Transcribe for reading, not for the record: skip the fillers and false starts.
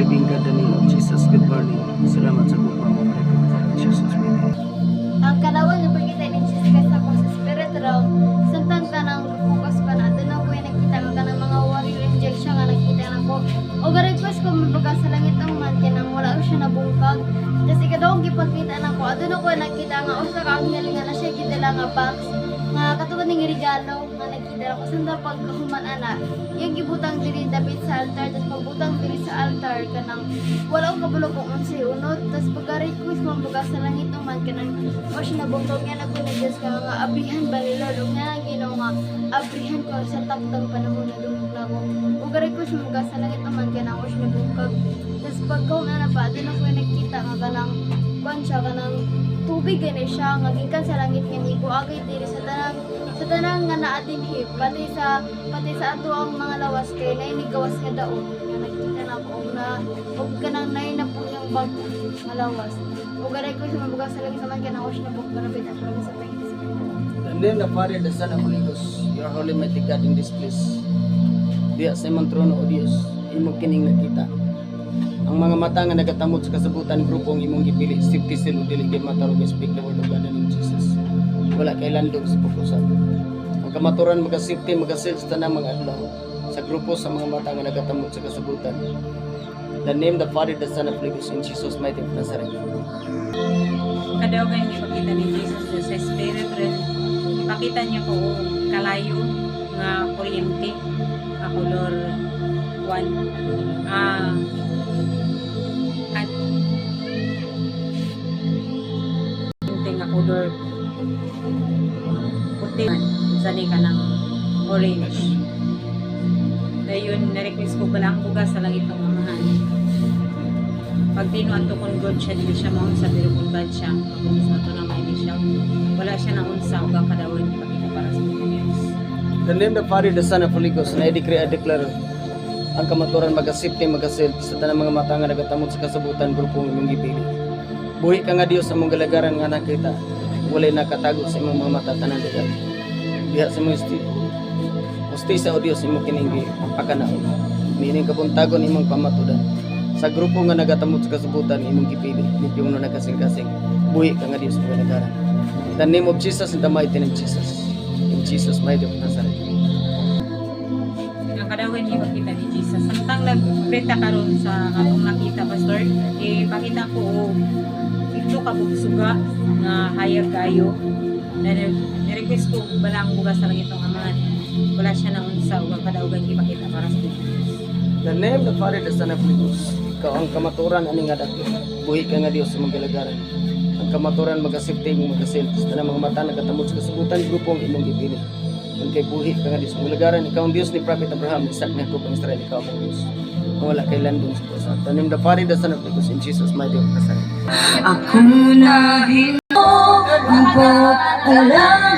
living God, the name of Jesus. Good morning. Salamat sa bukang mga Jesus. Ang kalawan yung pagkita ni Jesus kasi ako sa spirit realm, samtang tanang focus pa na, doon ako yung nakita ka ng mga warrior angel siya nga nakita na ko. O ga-request ko mabaga sa langit ang man, kinang wala ko siya nabungkag. Tapos ikadawang gipagkita na ko, doon ako yung nakita nga, o sa kaangel nga na siya gitala nga box, nga katulad ng regalo, nga nakita ako, sanda pagkahuman ana, yung gibutang diri David sa altar, tapos pagbutang diri sa altar, kanang wala akong kabalo kung unsay unod, tapos pagka-request mo mabaga sa langit ang man, kanang o siya nabungkag nga nagpunadiyas ka nga abrihan ba nila, nga ginaw nga abrihan ko sa taptang panahon na dumog na ko. O ga-request mo mabaga sa langit ang man, kanang o siya nabungkag. Tapos pagkahuman na pa, doon ako yung nakita nga kanang kwan siya, kanang tubig gani siya nga gikan sa langit nga ni agay diri sa tanang nga naa dinhi pati sa ato ang mga lawas kay nay ni gawas nga daon nga nakita na ko og kanang nay na po yung bag nga lawas og garay ko sa mabugas sa langit naman kanang wash na buk barabit at lagi sa pangis. And then the Father, the Son, and Holy Ghost, your holy mighty God in this place. Diya sa imong trono, O Diyos, imong kining nakita. Ang mga mata nga nagatamod sa kasabutan grupong imong gipili, safety seal o dili kay matarong speak the word of God in Jesus. Wala kay landong sa pupusan. Ang kamaturan maga-safety, maga-seal sa tanang mga adlaw sa grupo sa mga mata nga nagatamod sa kasabutan. The name, the Father, the Son, and Holy Ghost in Jesus' mighty name of Nazareth. Kadaugan niya pakita ni Jesus sa spirit realm. Ipakita niya ko kalayo nga kuryente nga color 1. At kuryente nga color puti zani ka ng orange. Dayon na-request ko pala ang bugas sa langit ng mamahan. Pag tinuan to kung God siya, hindi siya maunsa, pero kung God siya, kung gusto to na may siya, wala siya na unsa, huwag ang kadawin, ipakita para sa mga Diyos. The name, the Father, the Son, and Holy Ghost, and I decree, I declare, ang kamaturan maga-safety, maga-seal sa tanang mga mata nga nagatamod sa kasabutan, grupong imong gipili. Buhi ka nga Diyos sa mong galagaran nga nakita, walay nakatago sa imong mga mata tanang lugar. Diha sa mga Hostisa, O Diyos, imong kininggi, pakanaon. Meaning kabuntagon imong pamatudan. Sa grupo nga nagatamod sa kasabutan, imong gipili, limpyo na nagkasing-kasing. Buhi ka nga Diyos sa galagaran. In the name of Jesus, in the mighty name of Jesus. In Jesus' mighty name of Nazareth. Ang kadawin niya ipakita ni Jesus. Samtang nagpreta karon sa akong nakita, Pastor, ipakita ko ito kabugsuga nga hayag kayo. Ni-request ko balang bugas sa langit ng amahan. Wala siya na unsa, ug ang kadawgan ipakita para sa Diyos. The name, the Father, the Son, and Holy Ghost. Ikaw ang kamaturan ani nga dako. Buhi ka nga Dios sa mga galagaran. Ang kamaturan magasifting, magasil. Sa tanang mga mata nagatamod sa kasabutan, grupong imong gipili. Kung kay buhi ka nga Dios sa mga galagaran, ikaw ang Dios ni Prophet Abraham, Isaac na Jacob ang Israel, ikaw ang Dios. Kung wala kay landong sa pusa. The name, the Father, the Son, and Holy Ghost, in Jesus' mighty name of Nazareth. Ako na hino ang pag-alam